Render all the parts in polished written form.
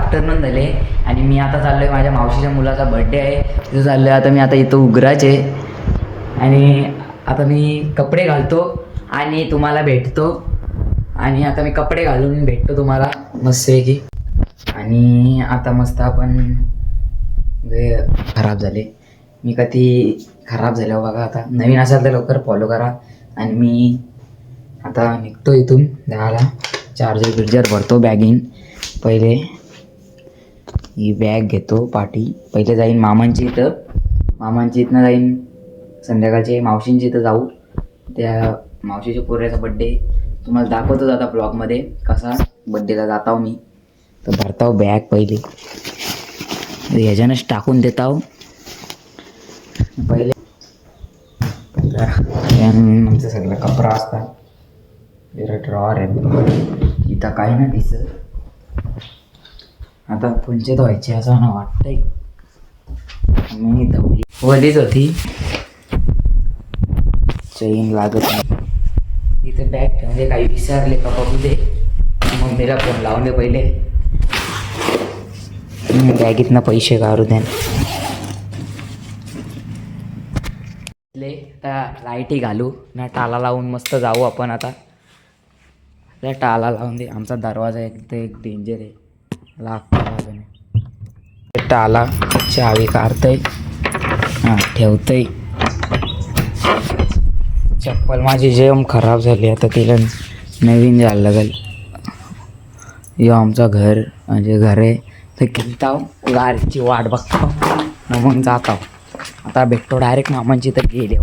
Afternoon झाले आणि मी आता चाललो आहे, माझ्या मावशीच्या मुलाचा बड्डे आहे तिथं चाललो आहे. आता मी आता येतो उग्राचे आणि आता मी कपडे घालतो आणि तुम्हाला भेटतो. आणि आता मी कपडे घालून भेटतो तुम्हाला मस्त आहे की. आणि आता मस्त आपण खराब झाले, मी कधी खराब झाल्यावर बघा. आता नवीन असाल तर लवकर फॉलो करा. आणि मी आता निघतो इथून 10ला. चार्जर भरतो बॅगिन. पहिले ही बॅग घेतो पाठी. पहिले जाईन मामांची इथनं जाईन संध्याकाळचे मावशींची इथं जाऊ. त्या मावशीच्या पोऱ्याचा बड्डे तुम्हाला दाखवतोच आता ब्लॉगमध्ये कसा बड्डेला जाताव मी. तर भरताव बॅग पहिले ह्याच्यानंच टाकून देताव पहिले. आमचं सगळं कपडा असतात. जरा ड्रॉवर आहे इथं काही ना दिसत. आता पंचायत व्हायची असं ना वाटतंय. मी दवली वलीच होती, चैन लागत नाही. इथं बॅग ठेवले, काही विसरले का बघू दे. मम्मीला फोन लावून दे पहिले. बॅगीतनं पैसे काढू द्या. आता लाईटी घालू ना, टाला लावून मस्त जाऊ आपण. आता त्या टाला लावून दे. आमचा दरवाजा एक डेंजर आहे, लागतो. टाला चावी काढतंय, हां ठेवतंय. चप्पल माझी जेम खराब झाली, आता तिला नवीन जायला लागेल. यो आमचं घर म्हणजे घर आहे. तर गेलताव गाडीची वाट बघतो ना, मग जाताव. आता भेटतो डायरेक्ट मामांची तर गेले.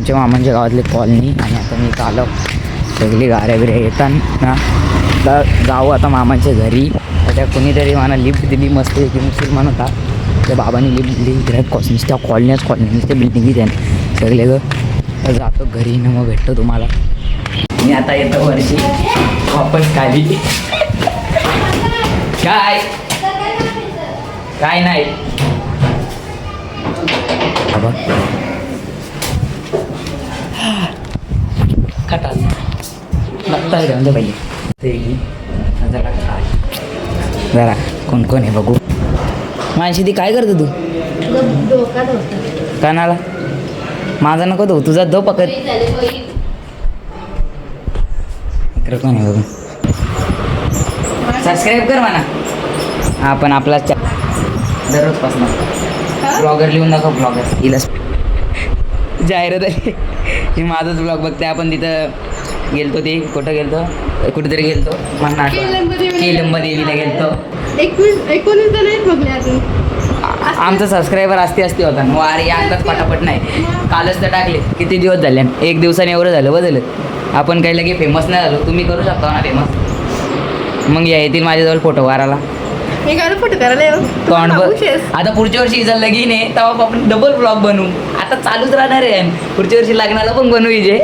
मामांच्या गावातली कॉलनी. आणि आता मी चालव सगळी गाड्या बिऱ्या येताना जाऊ आता मामांच्या घरी. त्या कोणीतरी मला लिफ्ट दिली मस्त की मुसलमान होता, त्या बाबांनी लिफ्ट दिली. नुसत्या कॉलनीच नुसत्या बिल्डिंगी त्याने सगळे तर जातो घरी ना, मग भेटतो तुम्हाला. मी आता येतो वर्षी वापस खाली. काय नाही बाबा खटाल बघता घेऊन पहिले ते जरा कोण कोण आहे बघू. मानशी ती काय करतो तू कानाला? माझा नको तो, तुझा दो पकड. इकडे कोण आहे बघू. सबस्क्राईब कर म्हणा. हा पण आपला दररोजपासून ब्लॉगर लिहून दाखव. ब्लॉगर हिला जाहिरात आहे. मी माझाच ब्लॉग बघते. आपण तिथं गेलतो, ते कुठेतरी गेलतो म्हणणार केलंब देवीला गेलतो. 19 जण आहेत बघले अजून. आमचा सबस्क्रायबर असते होता. अरे अंदाज पटापट नाही. कालच तर टाकले. किती दिवस झाले? 1 दिवसाने एवढं झालं बदल. आपण काही लगे फेमस नाही झालो. तुम्ही करू शकता ना फेमस. मग या येतील माझ्याजवळ फोटो वाराला. फोटो करायला आता पुढच्या वर्षी जर लगीन आहे तेव्हा आपण डबल ब्लॉग बनवू. आता चालूच राहणार आहे. पुढच्या वर्षी लग्नाला पण बनवू जे.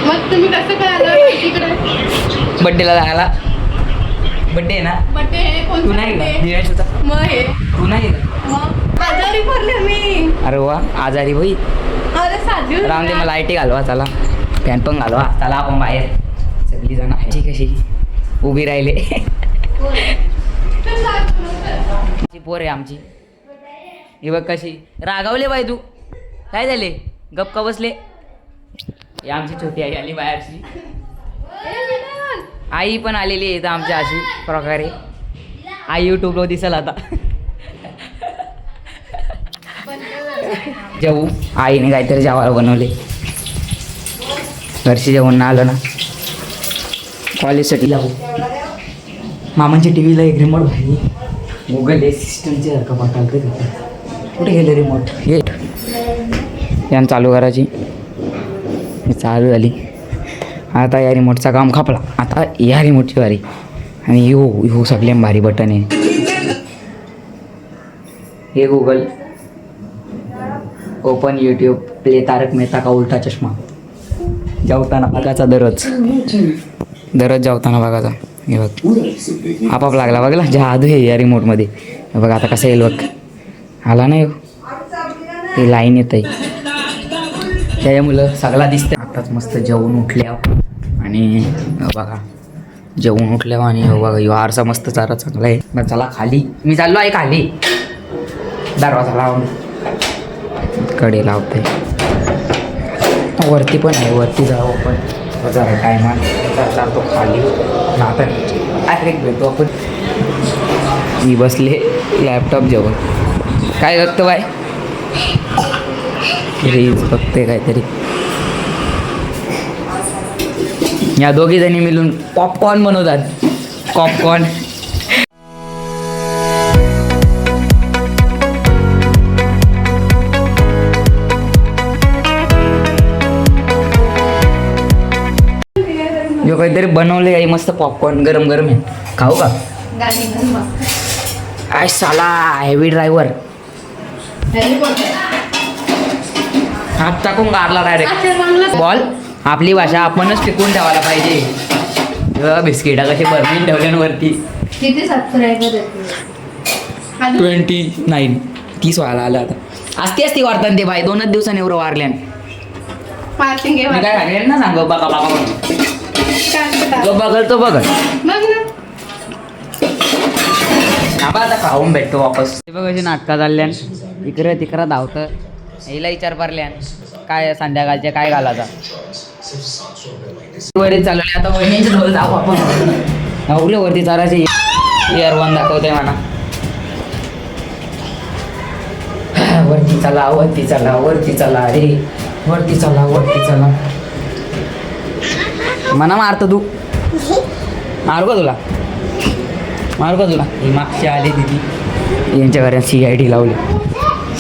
मग तुम्ही कसं करायला बड्डेला जायला? बड्डे आहे ना? बड्डे तू नाही का? मग हे तू नाही का? आजारी पडले मी. अरे वा आजारी भाई. अरे साधी राम दे. मला लाईटी घालवा, चला फॅन पण घालवा. चला आपण बाहेर सगळी जण आहे कशी उभी राहिले. पोर आहे आमची. ही बघ कशी रागावले बाई. तू काय झाले? गप्पा बसले. ही आमची छोटी आई आली बाहेरची. आई पण आलेली आहे इथं आमच्या अशी प्रकारे. आई यूट्यूबवर दिसेल आता. जेवू. आईने काहीतरी जेवायला बनवले. घरची जेवण आलं ना, कॉलेजसाठी लावू. मामांच्या टी व्हीला एक रिमोट भाई गुगल असिस्टंटचे सारखं बघायला. कुठे गेले रिमोट? हे यान चालू करायची. चालू झाली. आता या रिमोटचा काम खपला. आता या रिमोटची वारी. आणि ह्यो सगळे भारी बटन आहे. हे गुगल, ओपन यूट्यूब, प्ले तारक मेहता का उलटा चष्मा. जेवताना बघायचा दररोज जेवताना बघायचा. हे बघ आपाप लागला बघला जादू आहे या रिमोटमध्ये. हे बघ आता कसं येईल बघ. आला नाही ते लाईन येत आहे त्याच्यामुळं सगळा दिसतं. आताच मस्त जेवून उठल्या आणि बघा जेवून उठल्या आणि बघा ह्यो आरसा मस्त चारा चांगला आहे. मग चला खाली, मी चाललो आहे खाली. दरवाजा लावून कडे लावते. वरती पण आहे, वरती जाऊ आपण जरा टायमान चालतो खाली. आता डायरेक्ट भेटतो आपण. मी बसले लॅपटॉप जेवण. काय बघतो बाय? रील्स बघते काहीतरी. या दोघी जणी मिळून पॉपकॉर्न बनवतात. पॉपकॉर्न जो काहीतरी बनवले आहे मस्त पॉपकॉर्न गरम गरम आहे. खाऊ का? आय साला हेवी ड्रायव्हर. हात टाकून गारला डायरेक्ट. बॉल आपली भाषा आपणच टिकून ठेवायला पाहिजे. बिस्किटा कशी बनवून ठेवल्यांवरती. किती सबस्क्रायबर 29 30 व्हायला आलं आता. असती वारतात ते बाई. 2च दिवसांनी एवढं वारल्यान. पार्किंग मी काय सांगेल ना सांग बघा जो बघल तो बघल. आता खाऊन भेटतो वापस. ते बघ अशी नाटका चालल्यान. इकडं तिकडं धावतं. हिला विचार पारल्यान काय संध्याकाळचे काय घालायचा. वरती चालवले आता वहिनीचे ढोल जाऊ आपण. नवले वरती चारायचे. इयर 1 दाखवते म्हणा. वरती चला वरती चला वरती चला रे वरती चला वरती चला. मना मारतो तू. मारू का तुला? ही मागची आली दिदी. यांच्या घरात CID लावली.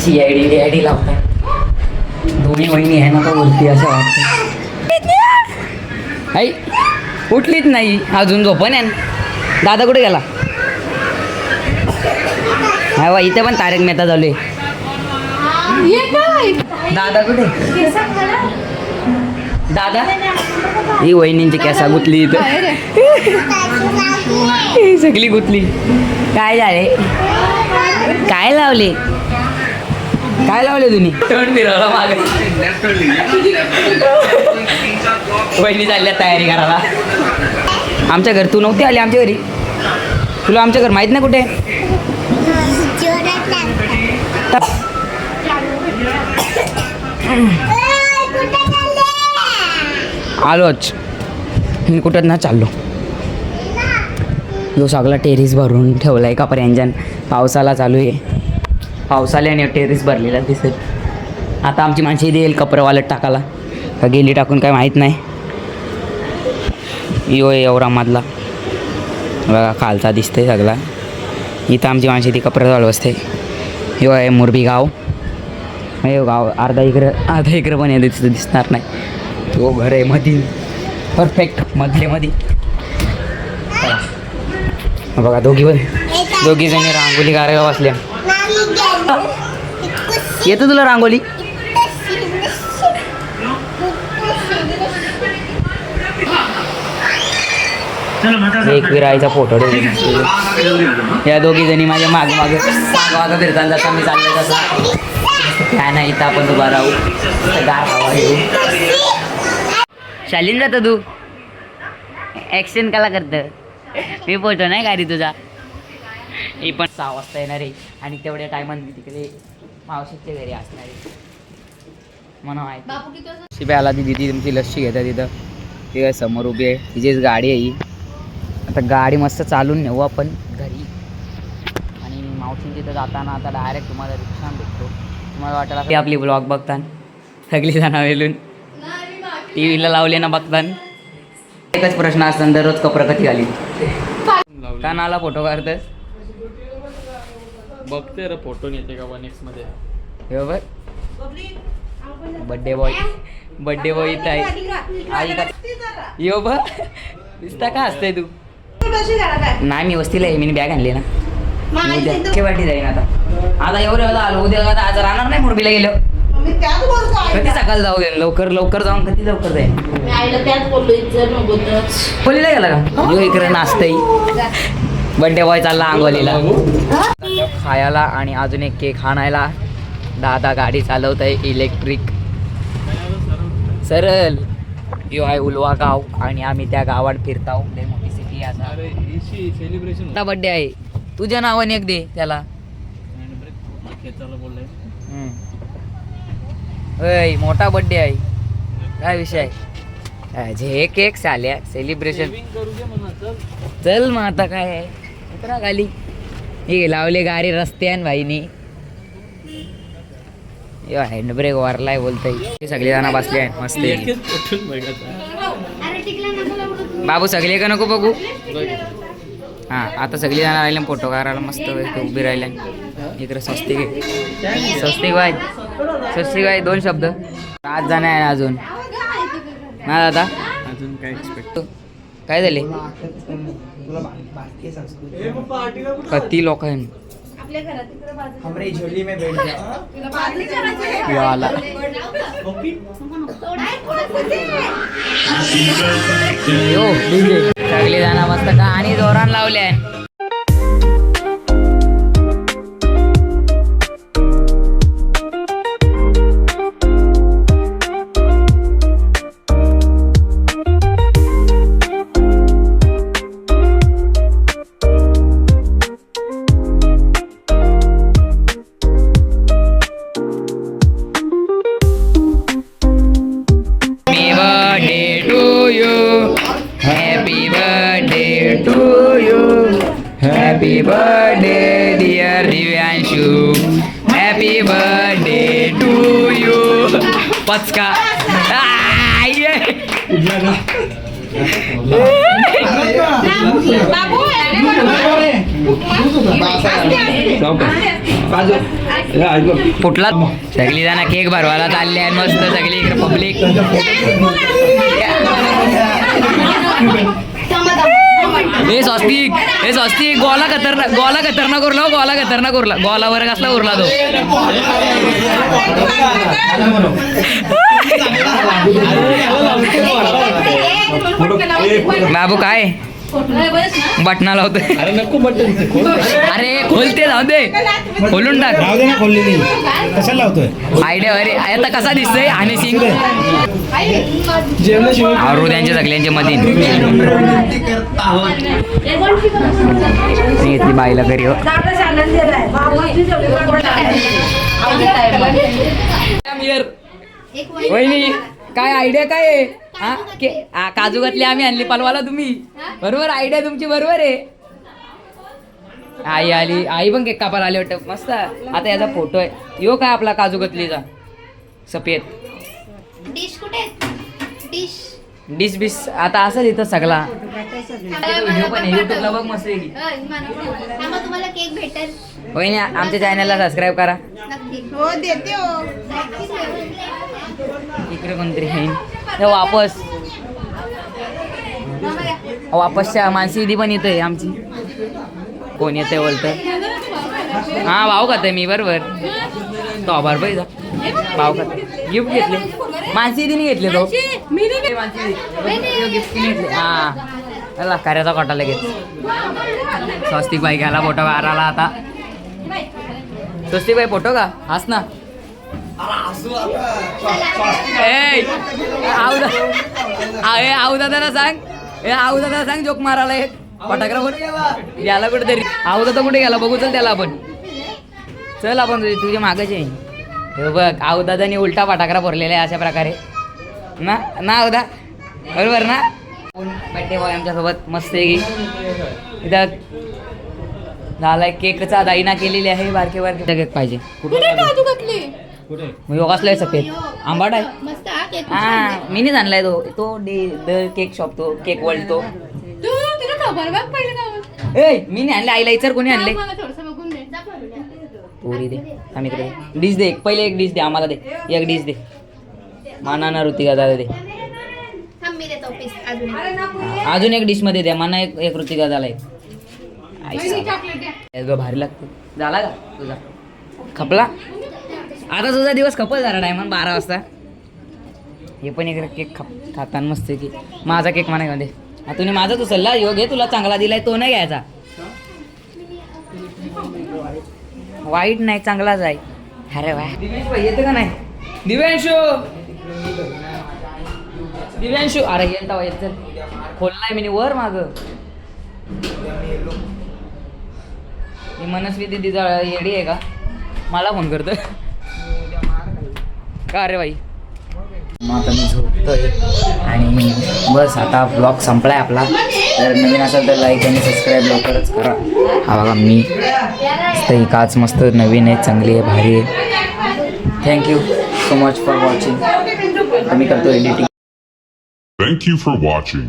CID लावतात. दोन्ही वहिनी आहे ना तर बोलती असं वाटतं. आई उठलीच नाही अजून झोपण आहे. दादा कुठे गेला? हा वा इथे पण तारक मेहता चालू आहे. दादा कुठे? दादा ही वहिनींची केसा गुतली इथं. सगळी गुतली. काय झाले? काय लावले तुम्ही? तोंड फिरवला मागे. वहिनी चालल्या तयारी करायला. आमच्या घर तू नव्हती आली आमच्या घरी. तुला आमच्या घर माहित नाही कुठे? आलोच मी कुठं ना चाललो. जो सगळा टेरिस भरून ठेवला आहे का इंजन. पावसाला चालू आहे. पावसाल्याने टेरिस भरलेला दिसेल. आता आमची माणशी देईल कपडेवालत टाकायला का गेली टाकून काय माहीत नाही. यो एवढामधला बघा खालचा दिसते सगळा. इथं आमची माणशी ती कपडे चालू असते. यो आहे मुरबी गाव. हे गाव अर्धा इकडं पण आहे तिथं दिसणार नाही. तो घर आहे मधी परफेक्ट मधले. बघा दोघी जणी रांगोली काढायला बसल्या. येतं तुला रांगोली? एक विराईचा फोटो या दोघी जणी माझ्या माग फिरताना जाता मी चाललो तसा. काय नाही इथं आपण उभा राहू. गार हवा घेऊ. शालीन जातं तू ॲक्शन कला करतं. मी फोटो नाही गाडी तुझा. ही पण 6 वाजता येणार आहे आणि तेवढ्या टायमात मी तिकडे मावशीच्या घरी असणार आहे म्हणून माहिती. शिबे आला ती दिदी तुमची लस्सी घेतात तिथं. ती काय समोर उभी आहे. तिचीच गाडी आहे ही. आता गाडी मस्त चालून नेऊ आपण घरी. आणि मावशी तिथं जाताना आता डायरेक्ट तुम्हाला रिक्षा भेटतो. तुम्हाला वाटायला की आपली ब्लॉग बघताना सगळी जणं वेलून TV लावले ना बघताना एकच प्रश्न असताना दररोज कपडे कधी घाली कानाला फोटो काढतस. बघते रे फोटो येते का 1x मध्ये. हे बघ बड्डे बॉय इथं आहे आई का यो बा दिसता का असतंय तू नाही मी वस्तीला आहे मी बॅग आणली ना उद्या वाटी जाईन आता एवढं आलो उद्या आज राहणार नाही मुरबीला गेलो कधी सकाळ जाऊ दे लवकर जाऊन कधी लवकर जाईल खोलीला गेला का यो इकडे नाचतंय बड्डे बॉय चालला अंगोलीला खायला आणि अजून एक केक आणायला दादा गाडी चालवत आहे इलेक्ट्रिक सरळ यो आहे उलवा गाव आणि आम्ही त्या गावात फिरताव लय मोठी सिटी आता बड्डे आहे तुझ्या नावाने एक दे त्याला होय मोठा बड्डे आहे काय विषय हे केक चाल्या सेलिब्रेशन चल मग आता काय आहे उतरा खाली हे लावले गाडी रस्त्यान भाईनी हँडब्रेक वारलाय बोलतय सगळे जण बसले आहेत मस्त बाबू सगळे का नको बघू हा आता सगळे जण राहिले फोटो काढायला मस्त उभी राहिले इकडे स्वस्तिक बाय 2 शब्द 5 जण आहे अजून ना दादा अजून काय एक्सपेक्ट काय झाले किती लोक आहे हमारी झोली में बैठ सगळे जण मस्त कहाणी जोरान लावल्या Happy birthday dear Divyanshu, happy birthday to you. Packa. फुटला सगळी जण केक भरवायला चालले आहे मस्त सगळी इकडे पब्लिक हे स्वस्तिक गोला खतरनाक उरला गोला वर कसला उरला तो बाबू काय बटना लावतोय अरे खोलते जाऊ दे खोलून टाक कशाला लावतोय आयडिया अरे आता कसा दिसतोय आणि सिंग आवरू त्यांच्या सगळ्यांच्या मध्ये घेतली बाईला घरी वहिनी काय आयडिया काय आहे काजू घातली आम्ही आणली पालवाला तुम्ही बरोबर आयडिया तुमची बरोबर आहे आई आली आई पण केक कापायला आली वाटतं मस्त आता याचा फोटो आहे यो काय आपला काजू घातलीचा सफेद डिश बिश आता असं इथं सगळा व्हिडिओ पण आहे युट्यूबला बघ मस्त आहे तुम्हाला केक भेटेल वहिनी आमच्या चॅनलला सबस्क्राईब करा हो देते हो इकडे कोणतरी आहे वापसच्या मानसी दिदी पण येते आमची कोण येते बोलतं हा भाऊ खाते मी बरोबर तो आभार पैसा भाऊ खाते गिफ्ट घेतले मानसी दिदीने घेतले तो गिफ्ट घेतले हा कार्याचा कोटा लगेच स्वस्तिक बाई घ्यायला फोटो काढायला आता स्वस्तिक बाई फोटो का हास ना आऊ दादाला सांग जोक मारायला एक फटाकडा कुठे याला कुठेतरी आऊ दादा कुठे गेला बघू चल त्याला आपण तुझ्या मागायचे हे बघ आऊ दादानी उलटा फटाकडा भरलेला आहे अशा प्रकारे ना आऊदा बरोबर ना बड्डे बॉय आमच्यासोबत मस्त आहे की इथं झालाय केकचा दाईना केलेली आहे बारके केक पाहिजे योगासलाय सफेद आंबाट आहे हा मीनीच आणलाय तो केक शॉप तो केक वर्ल्ड तो मीने आणले आईला इतर कोणी आणले पोरी दे आम्ही डिश दे पहिले एक डिश दे आम्हाला दे एक डिश दे माना ना ऋतिका दादा दे. थांब मी देतो पीस अजून एक. अजून एक डिश मध्ये द्या. माना एक ऋतिका झाला एक. भारी लागतो. झाला का तुझा खपला? आता तुझा दिवस खपल जरा टायमान 12 वाजता. हे पण एक केक खाताना मस्त की माझा केक म्हणा मध्ये. तुम्ही माझाच उचलला. योग घे तुला चांगला दिलाय तो नाही घ्यायचा. वाईट नाही चांगलाच आहे. अरे वा येतं का नाही दिव्यांशू अरे येता येत चल खोललाय मी वर माग. ही मनस्वी दिदी येडी आहे का? मला फोन करतो का रे बाई? मग आता मी झोपतोय आणि बस आता ब्लॉग संपलाय आपला. जर नवीन असेल तर लाईक आणि सबस्क्राईब लवकरच करा. हा बघा मी मस्त ही काच मस्त नवीन आहे चांगली आहे भारी आहे. Thank you so much for watching. मी करतो editing. Thank you for watching.